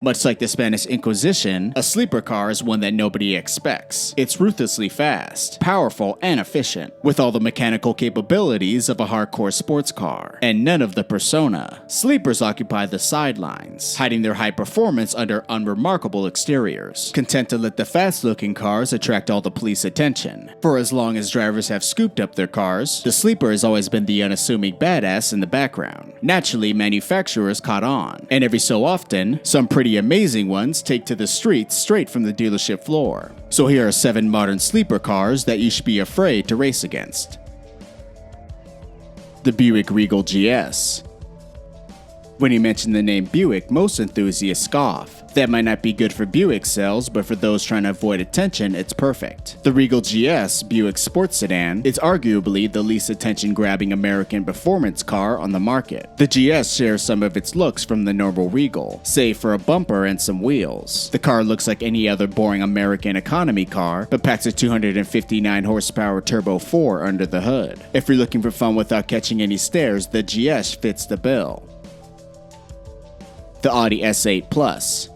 Much like the Spanish Inquisition, a sleeper car is one that nobody expects. It's ruthlessly fast, powerful, and efficient, with all the mechanical capabilities of a hardcore sports car, and none of the persona. Sleepers occupy the sidelines, hiding their high performance under unremarkable exteriors, content to let the fast-looking cars attract all the police attention. For as long as drivers have scooped up their cars, the sleeper has always been the unassuming badass in the background. Naturally, manufacturers caught on, and every so often, some pretty amazing ones take to the streets straight from the dealership floor. So here are 7 modern sleeper cars that you should be afraid to race against. The Buick Regal GS. When you mention the name Buick, most enthusiasts scoff. That might not be good for Buick sales, but for those trying to avoid attention, it's perfect. The Regal GS, Buick sports sedan, is arguably the least attention-grabbing American performance car on the market. The GS shares some of its looks from the normal Regal, save for a bumper and some wheels. The car looks like any other boring American economy car, but packs a 259 horsepower Turbo 4 under the hood. If you're looking for fun without catching any stares, the GS fits the bill. The Audi S8 Plus.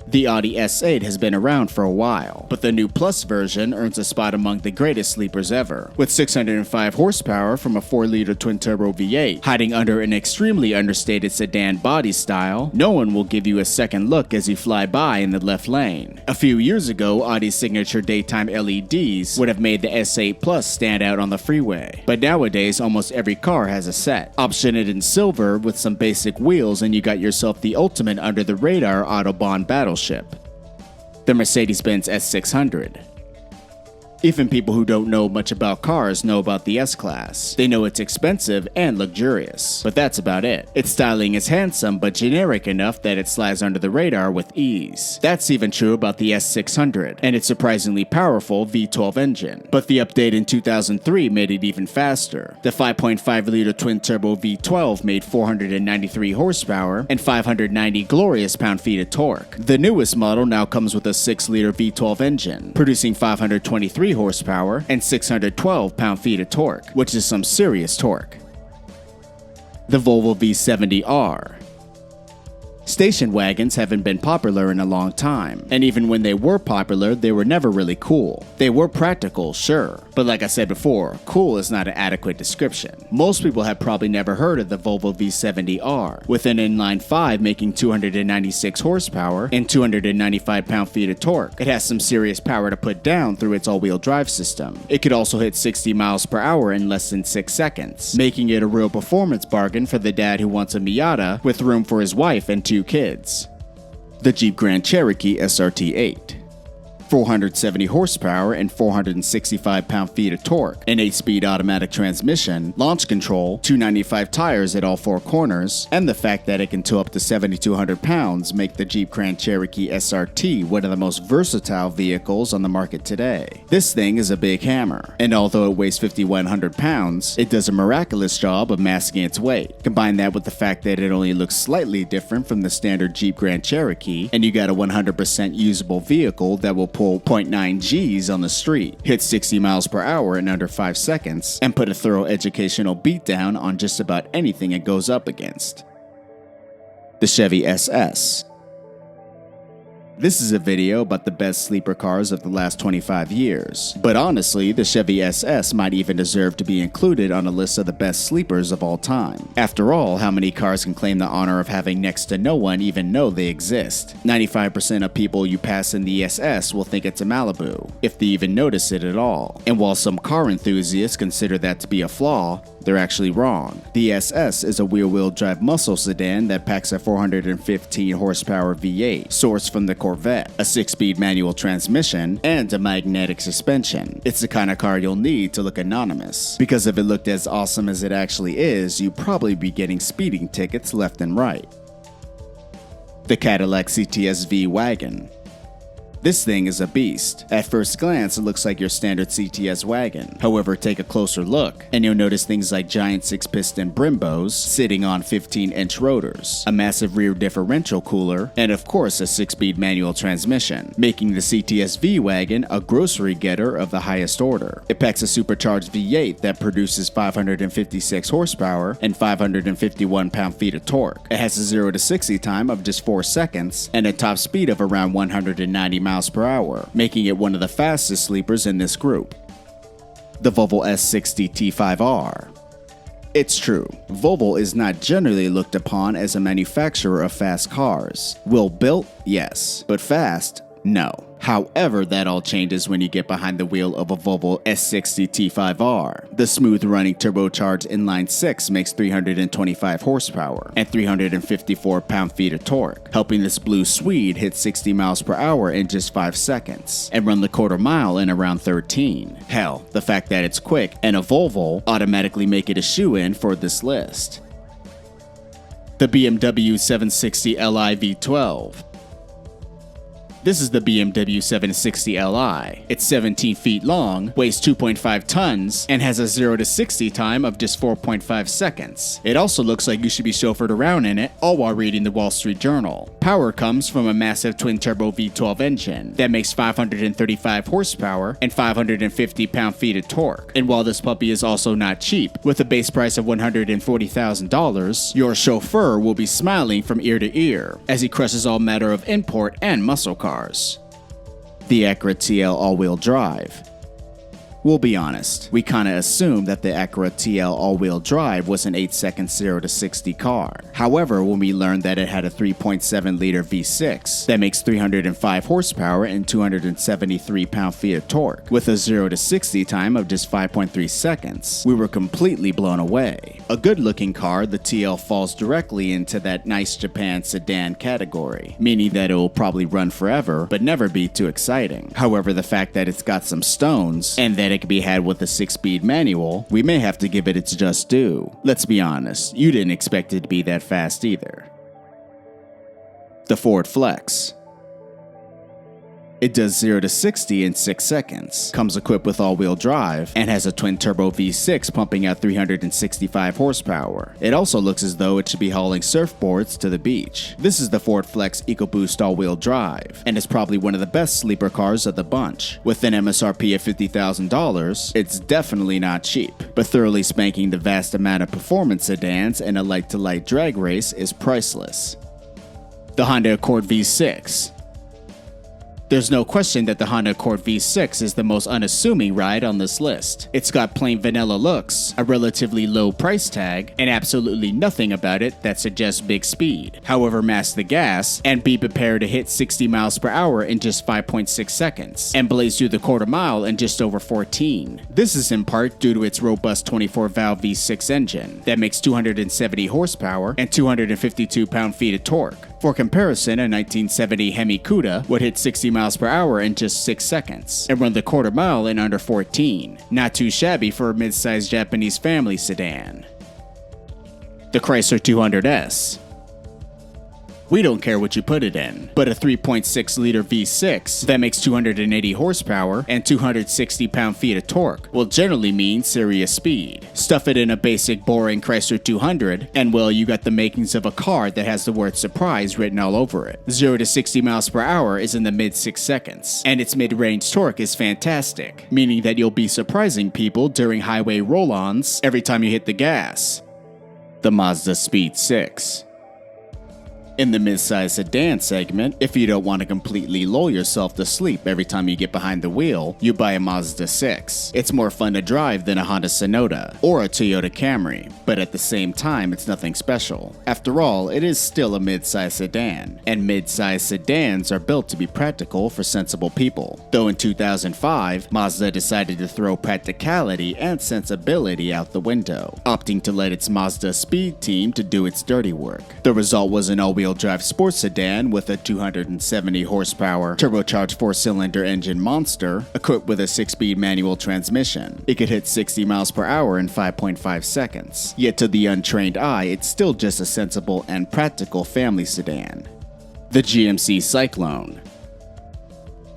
The Audi S8 has been around for a while, but the new Plus version earns a spot among the greatest sleepers ever. With 605 horsepower from a 4-liter twin-turbo V8 hiding under an extremely understated sedan body style, no one will give you a second look as you fly by in the left lane. A few years ago, Audi's signature daytime LEDs would have made the S8 Plus stand out on the freeway, but nowadays almost every car has a set. Option it in silver with some basic wheels and you got yourself the ultimate under-the-radar Autobahn battleship. The Mercedes-Benz S600. Even people who don't know much about cars know about the S-Class. They know it's expensive and luxurious, but that's about it. Its styling is handsome but generic enough that it slides under the radar with ease. That's even true about the S600 and its surprisingly powerful V12 engine. But the update in 2003 made it even faster. The 5.5-liter twin-turbo V12 made 493 horsepower and 590 glorious pound-feet of torque. The newest model now comes with a 6-liter V12 engine, producing 523 horsepower and 612 pound-feet of torque, which is some serious torque. The Volvo V70R. Station wagons haven't been popular in a long time, and even when they were popular, they were never really cool. They were practical, sure, but like I said before, cool is not an adequate description. Most people have probably never heard of the Volvo V70R, with an inline 5 making 296 horsepower and 295 pound-feet of torque. It has some serious power to put down through its all-wheel drive system. It could also hit 60 miles per hour in less than 6 seconds, making it a real performance bargain for the dad who wants a Miata with room for his wife and 2 kids. The Jeep Grand Cherokee SRT 8. 470 horsepower and 465 pound-feet of torque, an 8-speed automatic transmission, launch control, 295 tires at all 4 corners, and the fact that it can tow up to 7,200 pounds make the Jeep Grand Cherokee SRT one of the most versatile vehicles on the market today. This thing is a big hammer, and although it weighs 5,100 pounds, it does a miraculous job of masking its weight. Combine that with the fact that it only looks slightly different from the standard Jeep Grand Cherokee, and you got a 100% usable vehicle that will pull 0.9 Gs on the street, hit 60 miles per hour in under 5 seconds, and put a thorough educational beatdown on just about anything it goes up against. The Chevy SS. This is a video about the best sleeper cars of the last 25 years, but honestly, the Chevy SS might even deserve to be included on a list of the best sleepers of all time. After all, how many cars can claim the honor of having next to no one even know they exist? 95% of people you pass in the SS will think it's a Malibu, if they even notice it at all. And while some car enthusiasts consider that to be a flaw, they're actually wrong. The SS is a rear-wheel drive muscle sedan that packs a 415 horsepower V8, sourced from the Corvette, a 6-speed manual transmission, and a magnetic suspension. It's the kind of car you'll need to look anonymous, because if it looked as awesome as it actually is, you'd probably be getting speeding tickets left and right. The Cadillac CTSV wagon. This thing is a beast. At first glance, it looks like your standard CTS wagon. However, take a closer look, and you'll notice things like giant 6-piston Brimbos sitting on 15-inch rotors, a massive rear differential cooler, and of course a 6-speed manual transmission, making the CTSV wagon a grocery getter of the highest order. It packs a supercharged V8 that produces 556 horsepower and 551 pound-feet of torque. It has a 0 to 60 time of just 4 seconds and a top speed of around 190 miles per hour, making it one of the fastest sleepers in this group. The Volvo S60 T5R. It's true, Volvo is not generally looked upon as a manufacturer of fast cars. Well built, yes, but fast, no. However, that all changes when you get behind the wheel of a Volvo S60 T5R. The smooth-running turbocharged inline-6 makes 325 horsepower and 354 pound-feet of torque, helping this blue Swede hit 60 miles per hour in just 5 seconds and run the quarter mile in around 13. Hell, the fact that it's quick and a Volvo automatically make it a shoe-in for this list. The BMW 760 Li V12. This is the BMW 760 Li. It's 17 feet long, weighs 2.5 tons, and has a 0 to 60 time of just 4.5 seconds. It also looks like you should be chauffeured around in it, all while reading the Wall Street Journal. Power comes from a massive twin-turbo V12 engine that makes 535 horsepower and 550 pound-feet of torque. And while this puppy is also not cheap, with a base price of $140,000, your chauffeur will be smiling from ear to ear as he crushes all matter of import and muscle cars. The Acura TL all-wheel drive. We'll be honest, we kinda assumed that the Acura TL all-wheel drive was an 8-second 0 to 60 car. However, when we learned that it had a 3.7-liter V6 that makes 305 horsepower and 273 pound-feet of torque, with a 0 to 60 time of just 5.3 seconds, we were completely blown away. A good-looking car, the TL falls directly into that nice Japan sedan category, meaning that it will probably run forever, but never be too exciting. However, the fact that it's got some stones, and that it can be had with a 6-speed manual, we may have to give it its just due. Let's be honest, you didn't expect it to be that fast either. The Ford Flex. It does 0 to 60 in 6 seconds, comes equipped with all-wheel drive, and has a twin-turbo V6 pumping out 365 horsepower. It also looks as though it should be hauling surfboards to the beach. This is the Ford Flex EcoBoost all-wheel drive, and is probably one of the best sleeper cars of the bunch. With an MSRP of $50,000, it's definitely not cheap, but thoroughly spanking the vast amount of performance sedans in a light-to-light drag race is priceless. The Honda Accord V6. There's no question that the Honda Accord V6 is the most unassuming ride on this list. It's got plain vanilla looks, a relatively low price tag, and absolutely nothing about it that suggests big speed. However, mask the gas and be prepared to hit 60 miles per hour in just 5.6 seconds, and blaze through the quarter mile in just over 14. This is in part due to its robust 24-valve V6 engine that makes 270 horsepower and 252 pound-feet of torque. For comparison, a 1970 Hemi Cuda would hit 60 miles per hour in just 6 seconds and run the quarter mile in under 14. Not too shabby for a mid-sized Japanese family sedan. The Chrysler 200S. We don't care what you put it in, but a 3.6-liter V6 that makes 280 horsepower and 260 pound-feet of torque will generally mean serious speed. Stuff it in a basic, boring Chrysler 200, and well, you got the makings of a car that has the word surprise written all over it. 0 to 60 miles per hour is in the mid-6 seconds, and its mid-range torque is fantastic, meaning that you'll be surprising people during highway roll-ons every time you hit the gas. The Mazda Speed 6. In the midsize sedan segment, if you don't want to completely lull yourself to sleep every time you get behind the wheel, you buy a Mazda 6. It's more fun to drive than a Honda Sonata or a Toyota Camry, but at the same time it's nothing special. After all, it is still a midsize sedan, and midsize sedans are built to be practical for sensible people. Though in 2005, Mazda decided to throw practicality and sensibility out the window, opting to let its Mazda Speed team to do its dirty work. The result was an all-wheel drive sports sedan with a 270 horsepower turbocharged 4-cylinder engine monster equipped with a 6-speed manual transmission. It could hit 60 miles per hour in 5.5 seconds. Yet to the untrained eye, it's still just a sensible and practical family sedan. The GMC Cyclone.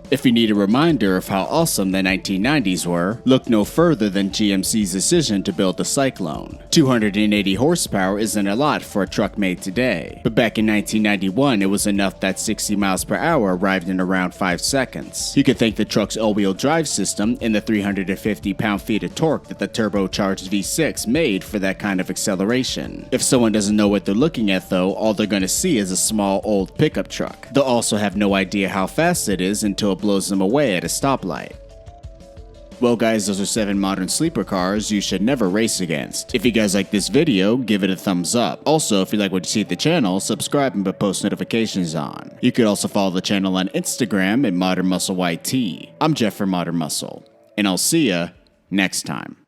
If you need a reminder of how awesome the 1990s were, look no further than GMC's decision to build the Cyclone. 280 horsepower isn't a lot for a truck made today, but back in 1991 it was enough that 60 miles per hour arrived in around 5 seconds. You could thank the truck's all-wheel drive system and the 350 pound-feet of torque that the turbocharged V6 made for that kind of acceleration. If someone doesn't know what they're looking at though, all they're gonna see is a small old pickup truck. They'll also have no idea how fast it is until blows them away at a stoplight. Well guys, those are 7 modern sleeper cars you should never race against. If you guys like this video, give it a thumbs up. Also, if you like what you see at the channel, subscribe and put post notifications on. You could also follow the channel on Instagram at Modern Muscle YT. I'm Jeff from Modern Muscle, and I'll see ya next time.